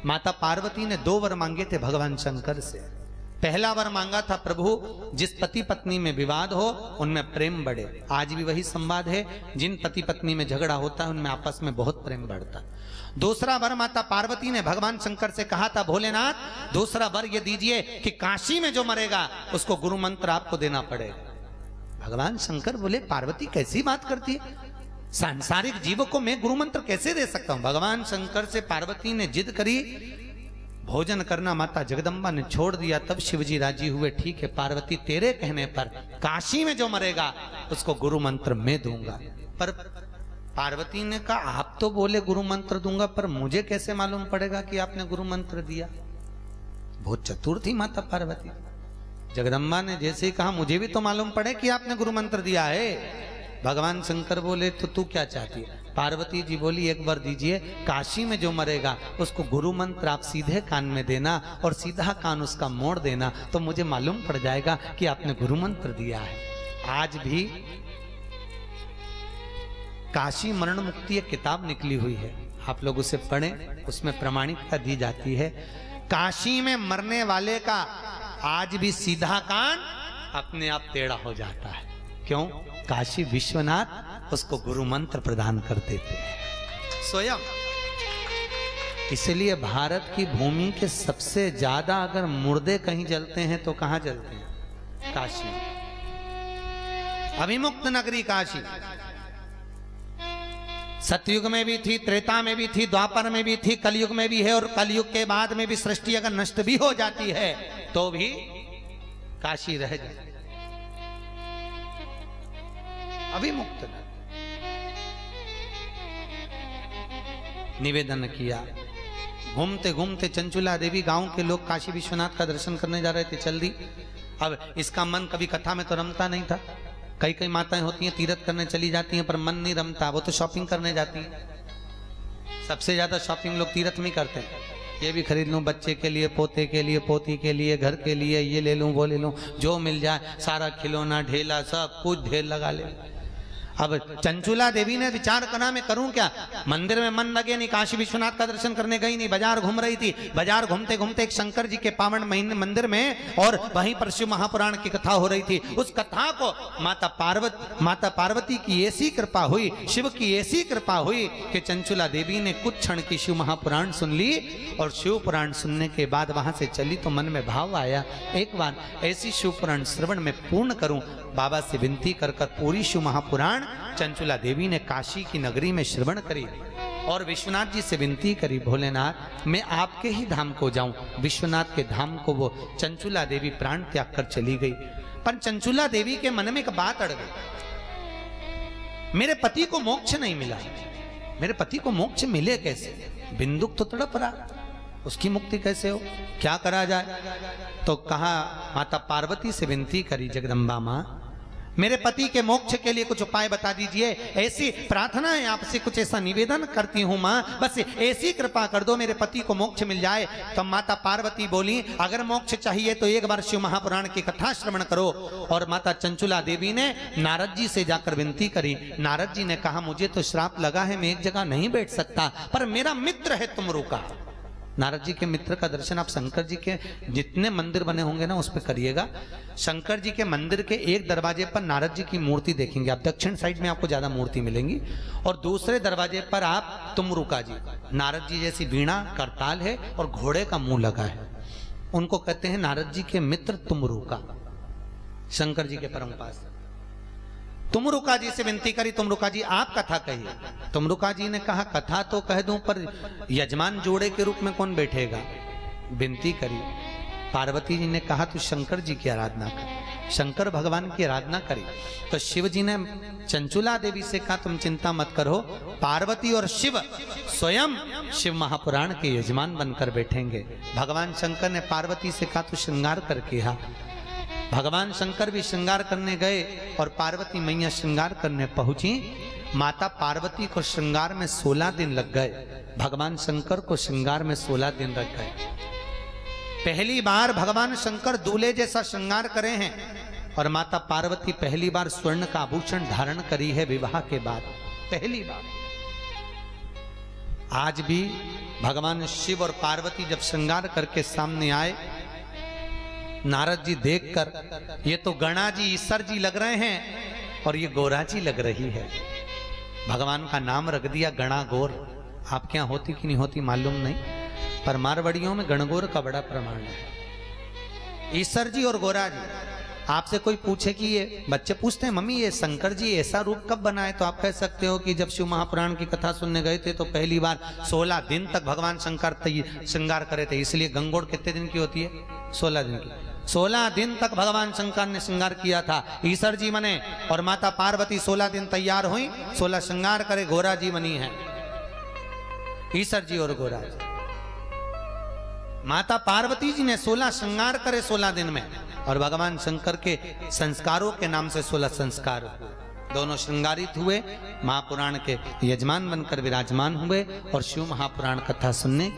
माता पार्वती ने 2 वर मांगे थे भगवान शंकर से। पहला वर मांगा था, प्रभु जिस पति पत्नी में विवाद हो उनमें प्रेम बढ़े। आज भी वही संवाद है, जिन पति पत्नी में झगड़ा होता है उनमें आपस में बहुत प्रेम बढ़ता। दूसरा वर माता पार्वती ने भगवान शंकर से कहा था, भोलेनाथ दूसरा वर ये दीजिए कि काशी में जो मरेगा उसको गुरु मंत्र आपको देना पड़ेगा। भगवान शंकर बोले, पार्वती कैसी बात करती है, सांसारिक जीवों को मैं गुरु मंत्र कैसे दे सकता हूं। भगवान शंकर से पार्वती ने जिद करी, भोजन करना माता जगदम्बा ने छोड़ दिया। तब शिवजी राजी हुए, ठीक है पार्वती तेरे कहने पर काशी में जो मरेगा उसको गुरु मंत्र मैं दूंगा। पर पार्वती ने कहा, आप तो बोले गुरु मंत्र दूंगा, पर मुझे कैसे मालूम पड़ेगा कि आपने गुरु मंत्र दिया। बहुत चतुर थी माता पार्वती। जगदम्बा ने जैसे ही कहा, मुझे भी तो मालूम पड़े कि आपने गुरु मंत्र दिया है। भगवान शंकर बोले, तो तू क्या चाहती है। पार्वती जी बोली, एक बार दीजिए, काशी में जो मरेगा उसको गुरु मंत्र आप सीधे कान में देना और सीधा कान उसका मोड़ देना, तो मुझे मालूम पड़ जाएगा कि आपने गुरु मंत्र दिया है। आज भी काशी मरण मुक्ति एक किताब निकली हुई है, आप लोग उसे पढ़ें, उसमें प्रमाणिकता दी जाती है। काशी में मरने वाले का आज भी सीधा कान अपने आप टेढ़ा हो जाता है। क्यों? काशी विश्वनाथ उसको गुरु मंत्र प्रदान कर देते हैं स्वयं। इसलिए भारत की भूमि के सबसे ज्यादा अगर मुर्दे कहीं जलते हैं तो कहां जलते हैं? काशी। अभिमुक्त नगरी काशी। सतयुग में भी थी, त्रेता में भी थी, द्वापर में भी थी, कलयुग में भी है, और कलयुग के बाद में भी सृष्टि अगर नष्ट भी हो जाती है तो भी काशी रह जाती। अभिमुक्त निवेदन किया। घूमते घूमते चंचुला देवी, गांव के लोग काशी विश्वनाथ का दर्शन करने जा रहे थे, चल दी। अब इसका मन कभी कथा में तो रमता नहीं था। कई कई माताएं होती हैं तीर्थ करने चली जाती हैं पर मन नहीं रमता, वो तो शॉपिंग करने जाती हैं। सबसे ज्यादा शॉपिंग लोग तीर्थ में करते हैं। ये भी खरीद लूं बच्चे के लिए, पोते के लिए, पोती के लिए, घर के लिए, ये ले लूं वो ले लूं, जो मिल जाए सारा खिलौना ढेला सब कुछ ढेर लगा ले। अब चंचुला देवी ने विचार करा, मैं करूं क्या, मंदिर में मन लगे नहीं, काशी विश्वनाथ का दर्शन करने गई नहीं, बाजार घूम रही थी। बाजार घूमते घूमते एक शंकर जी के पावन महीने मंदिर में, और वहीं पर शिव महापुराण की कथा हो रही थी। उस कथा को माता पार्वती की ऐसी कृपा हुई, शिव की ऐसी कृपा हुई कि चंचुला देवी ने कुछ क्षण की शिव महापुराण सुन ली। और शिव पुराण सुनने के बाद वहां से चली तो मन में भाव आया, एक बार ऐसी शिव पुराण श्रवण में पूर्ण करूं। बाबा से विनती कर पूरी शिव महापुराण चंचुला देवी ने काशी की नगरी में श्रवण करी और विश्वनाथ जी से विनती करी, भोलेनाथ मैं आपके ही धाम को जाऊं। विश्वनाथ के धाम को वो चंचुला देवी प्राण त्याग कर चली गई। पर चंचुला देवी के मन में एक बात अड़ गई, मेरे पति को मोक्ष नहीं मिला, मेरे पति को मोक्ष मिले कैसे? बिंदुक तो तड़प रहा, उसकी मुक्ति कैसे हो, क्या करा जाए? तो कहा, माता पार्वती से विनती करी, जगदम्बा मां मेरे पति के मोक्ष के लिए कुछ उपाय बता दीजिए। ऐसी प्रार्थना है आपसे, कुछ ऐसा निवेदन करती हूँ माँ, बस ऐसी कृपा कर दो मेरे पति को मोक्ष मिल जाए। तो माता पार्वती बोली, अगर मोक्ष चाहिए तो एक बार शिव महापुराण की कथा श्रवण करो। और माता चंचुला देवी ने नारद जी से जाकर विनती करी। नारद जी ने कहा, मुझे तो श्राप लगा है, मैं एक जगह नहीं बैठ सकता, पर मेरा मित्र है तुमरू का। नारद जी के मित्र का दर्शन आप शंकर जी के जितने मंदिर बने होंगे ना उस पर करिएगा। शंकर जी के मंदिर के एक दरवाजे पर नारद जी की मूर्ति देखेंगे आप, दक्षिण साइड में आपको ज्यादा मूर्ति मिलेंगी, और दूसरे दरवाजे पर आप तुमरुका जी, नारद जी जैसी वीणा करताल है और घोड़े का मुंह लगा है, उनको कहते हैं नारद जी के मित्र तुमरुका, शंकर जी के परम पास। तुमरुका जी से विनती करी, तुमरुका जी आप कथा कहिए। तुमरुका जी ने कहा, कथा तो कह दूं पर यजमान जोड़े के रूप में कौन बैठेगा? विनती करी। पार्वती जी ने कहा, तू शंकर जी की आराधना कर, शंकर भगवान की आराधना करी। तो शिव जी ने चंचुला देवी से कहा, तुम चिंता मत करो, पार्वती और शिव स्वयं शिव महापुराण के यजमान बनकर बैठेंगे। भगवान शंकर ने पार्वती से कहा, तू श्रृंगार करके आ। भगवान शंकर भी श्रृंगार करने गए और पार्वती मैया श्रृंगार करने पहुंची। माता पार्वती को श्रृंगार में 16 दिन लग गए, भगवान शंकर को श्रृंगार में 16 दिन लग गए। पहली बार भगवान शंकर दूल्हे जैसा श्रृंगार करे हैं और माता पार्वती पहली बार स्वर्ण का आभूषण धारण करी है विवाह के बाद, पहली बार। आज भी भगवान शिव और पार्वती जब श्रृंगार करके सामने आए, नारद जी देखकर ये तो गणा जी ईश्वर जी लग रहे हैं और ये गोरा जी लग रही है। भगवान का नाम रख दिया गणा गोर। आपके यहाँ होती कि नहीं होती मालूम नहीं, पर मारवाड़ियों में गणगोर का बड़ा प्रमाण है। ईश्वर जी और गोरा जी। आपसे कोई पूछे कि ये बच्चे पूछते हैं मम्मी ये शंकर जी ऐसा रूप कब बनाए, तो आप कह सकते हो कि जब शिव महापुराण की कथा सुनने गए थे तो पहली बार 16 दिन तक भगवान शंकर श्रृंगार करे थे, इसलिए गंगोर कितने दिन की होती है? 16 दिन की। 16 दिन तक भगवान शंकर ने श्रृंगार किया था। ईश्वर जी बने और माता पार्वती 16 दिन तैयार हुई, 16 श्रृंगार करे गोरा जी बनी है। ईश्वर जी और गोरा जी, माता पार्वती जी ने 16 श्रृंगार करे 16 दिन में, और भगवान शंकर के संस्कारों के नाम से 16 संस्कार हुए। दोनों श्रृंगारित हुए, महापुराण के यजमान बनकर विराजमान हुए और शिव महापुराण कथा सुनने